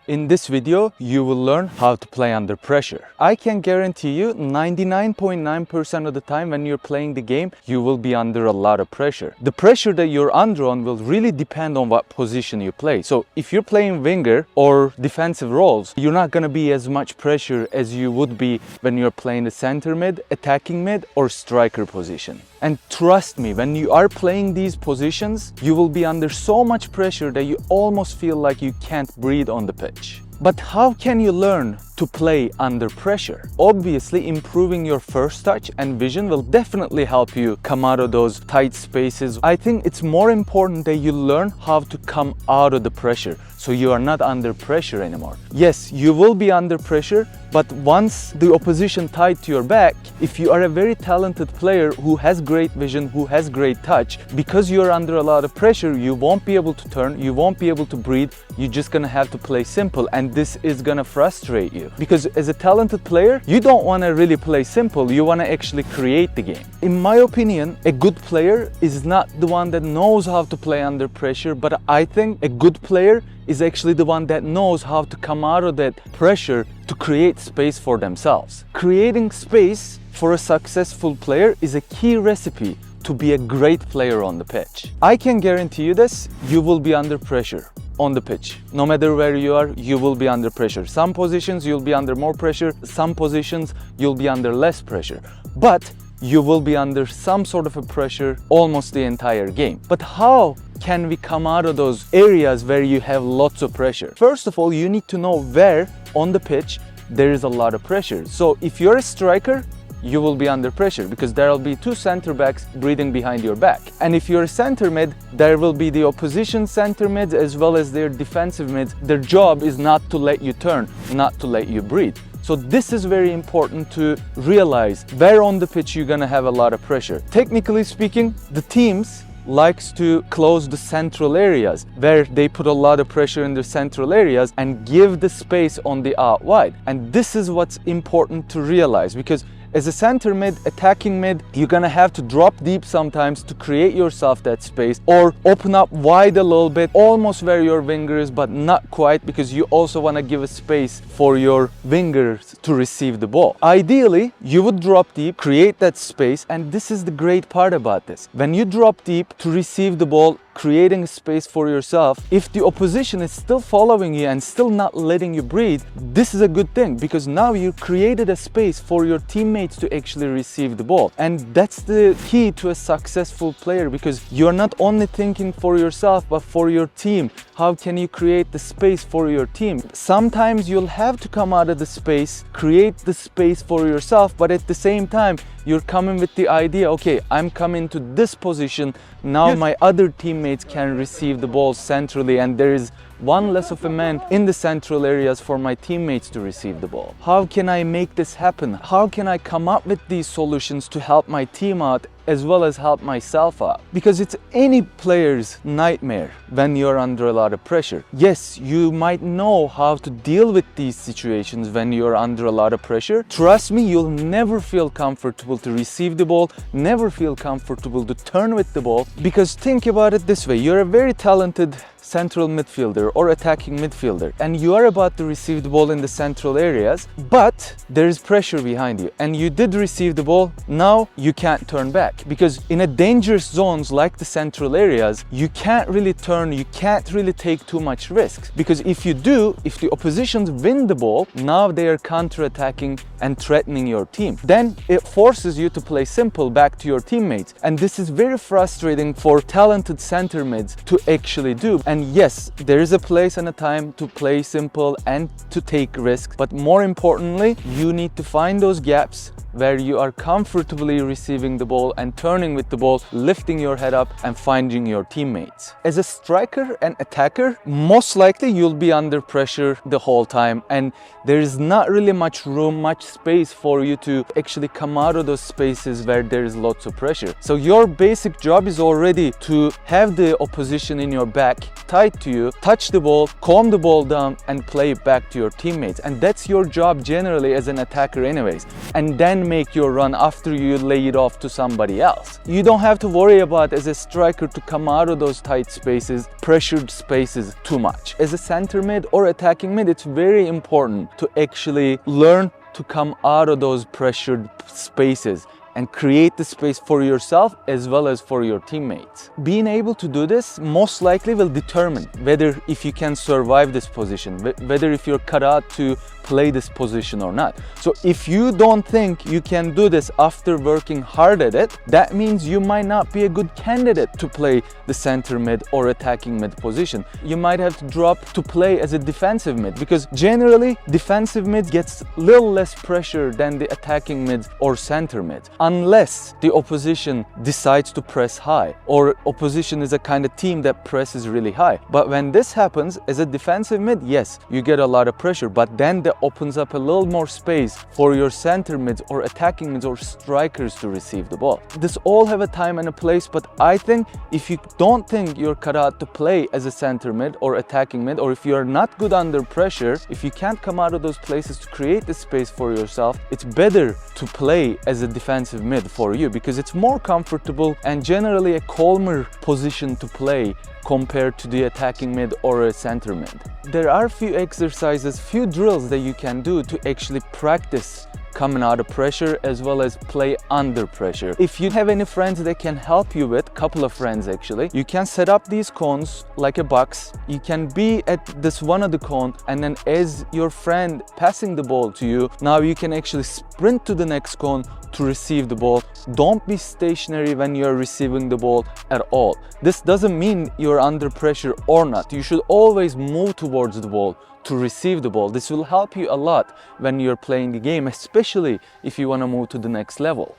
In this video, you will learn how to play under pressure. I can guarantee you 99.9% of the time when you're playing the game, you will be under a lot of pressure. The pressure that you're under on will really depend on what position you play. So if you're playing winger or defensive roles, you're not going to be as much pressure as you would be when you're playing the center mid, attacking mid or striker position. And trust me, when you are playing these positions, you will be under so much pressure that you almost feel like you can't breathe on the pitch. But how can you learn to play under pressure? Obviously, improving your first touch and vision will definitely help you come out of those tight spaces. I think it's more important that you learn how to come out of the pressure so you are not under pressure anymore. Yes, you will be under pressure, but once the opposition tied to your back, if you are a very talented player who has great vision, who has great touch, because you're under a lot of pressure, you won't be able to turn, you won't be able to breathe, you're just gonna have to play simple, and this is gonna frustrate you. Because as a talented player, you don't wanna really play simple, you wanna actually create the game. In my opinion, a good player is not the one that knows how to play under pressure, but I think a good player is actually the one that knows how to come out of that pressure to create space for themselves. Creating space for a successful player is a key recipe to be a great player on the pitch. I can guarantee you this, you will be under pressure on the pitch. No matter where you are, you will be under pressure. Some positions you'll be under more pressure, some positions you'll be under less pressure. But you will be under some sort of a pressure almost the entire game. But how can we come out of those areas where you have lots of pressure? First of all, you need to know where on the pitch there is a lot of pressure. So if you're a striker, you will be under pressure because there will be two center backs breathing behind your back. And if you're a center mid, there will be the opposition center mids as well as their defensive mids. Their job is not to let you turn, not to let you breathe. So this is very important to realize where on the pitch you're gonna have a lot of pressure. Technically speaking, the teams likes to close the central areas where they put a lot of pressure in the central areas and give the space on the out wide. And this is what's important to realize, because as a center mid, attacking mid, you're gonna have to drop deep sometimes to create yourself that space, or open up wide a little bit, almost where your winger is, but not quite, because you also wanna give a space for your wingers to receive the ball. Ideally, you would drop deep, create that space, and this is the great part about this. When you drop deep to receive the ball, creating a space for yourself, if the opposition is still following you and still not letting you breathe, this is a good thing, because now you created a space for your teammates to actually receive the ball. And that's the key to a successful player, because you're not only thinking for yourself but for your team. How can you create the space for your team? Sometimes you'll have to come out of the space, create the space for yourself, but at the same time you're coming with the idea, okay, I'm coming to this position, now my other teammates can receive the ball centrally, and there is one less of a man in the central areas for my teammates to receive the ball. How can I make this happen? How can I come up with these solutions to help my team out as well as help myself out? Because it's any player's nightmare when you're under a lot of pressure. Yes, you might know how to deal with these situations when you're under a lot of pressure. Trust me, you'll never feel comfortable to receive the ball, never feel comfortable to turn with the ball, because think about it this way, you're a very talented central midfielder or attacking midfielder, and you are about to receive the ball in the central areas, but there is pressure behind you and you did receive the ball. Now you can't turn back, because in a dangerous zones like the central areas, you can't really turn, you can't really take too much risks, because if you do, if the oppositions win the ball, now they are counter-attacking and threatening your team. Then it forces you to play simple back to your teammates, and this is very frustrating for talented center mids to actually do. And yes, there is a place and a time to play simple and to take risks, but more importantly, you need to find those gaps where you are comfortably receiving the ball and turning with the ball, lifting your head up and finding your teammates. As a striker and attacker, most likely you'll be under pressure the whole time, and there is not really much room, much space for you to actually come out of those spaces where there is lots of pressure. So your basic job is already to have the opposition in your back tight to you, touch the ball, calm the ball down and play it back to your teammates. And that's your job generally as an attacker anyways. And then make your run after you lay it off to somebody else. You don't have to worry about as a striker to come out of those tight spaces, pressured spaces too much. As a center mid or attacking mid, it's very important to actually learn to come out of those pressured spaces and create the space for yourself as well as for your teammates. Being able to do this most likely will determine whether if you can survive this position, whether if you're cut out to play this position or not. So if you don't think you can do this after working hard at it, that means you might not be a good candidate to play the center mid or attacking mid position. You might have to drop to play as a defensive mid, because generally defensive mid gets a little less pressure than the attacking mid or center mid, unless the opposition decides to press high, or opposition is a kind of team that presses really high. But when this happens as a defensive mid, yes, you get a lot of pressure, but then the opens up a little more space for your center mids or attacking mids or strikers to receive the ball. This all have a time and a place, but I think if you don't think you're cut out to play as a center mid or attacking mid, or if you're not good under pressure, if you can't come out of those places to create the space for yourself, it's better to play as a defensive mid for you, because it's more comfortable and generally a calmer position to play compared to the attacking mid or a center mid. There are few exercises, few drills that you can do to actually practice coming out of pressure as well as play under pressure. If you have any friends that can help you with, couple of friends actually, you can set up these cones like a box. You can be at this one of the cone, and then as your friend passing the ball to you, now you can actually sprint to the next cone to receive the ball. Don't be stationary when you're receiving the ball at all. This doesn't mean you're under pressure or not. You should always move towards the ball to receive the ball. This will help you a lot when you're playing the game, especially if you want to move to the next level.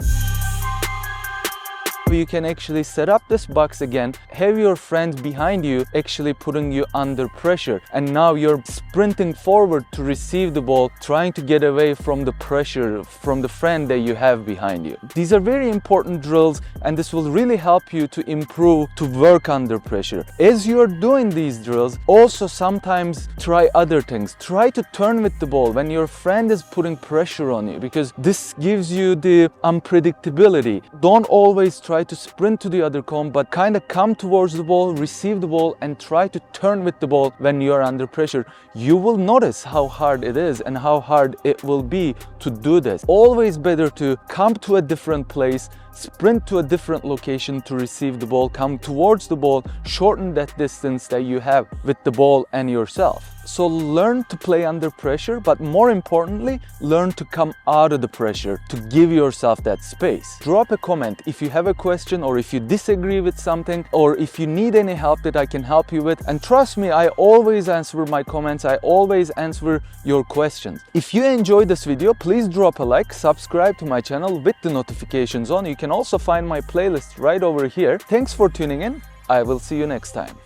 You can actually set up this box again, have your friend behind you actually putting you under pressure, and now you're sprinting forward to receive the ball, trying to get away from the pressure from the friend that you have behind you. These are very important drills, and this will really help you to improve, to work under pressure. As you're doing these drills, also sometimes try other things. Try to turn with the ball when your friend is putting pressure on you, because this gives you the unpredictability. Don't always try to sprint to the other cone, but kind of come towards the ball, receive the ball, and try to turn with the ball when you're under pressure. You will notice how hard it is and how hard it will be to do this. Always better to come to a different place, sprint to a different location to receive the ball, come towards the ball, shorten that distance that you have with the ball and yourself. So learn to play under pressure, but more importantly, learn to come out of the pressure, to give yourself that space. Drop a comment if you have a question, or if you disagree with something, or if you need any help that I can help you with. And trust me, I always answer my comments, I always answer your questions. If you enjoyed this video, please drop a like, subscribe to my channel with the notifications on. You can also find my playlist right over here. Thanks for tuning in. I will see you next time.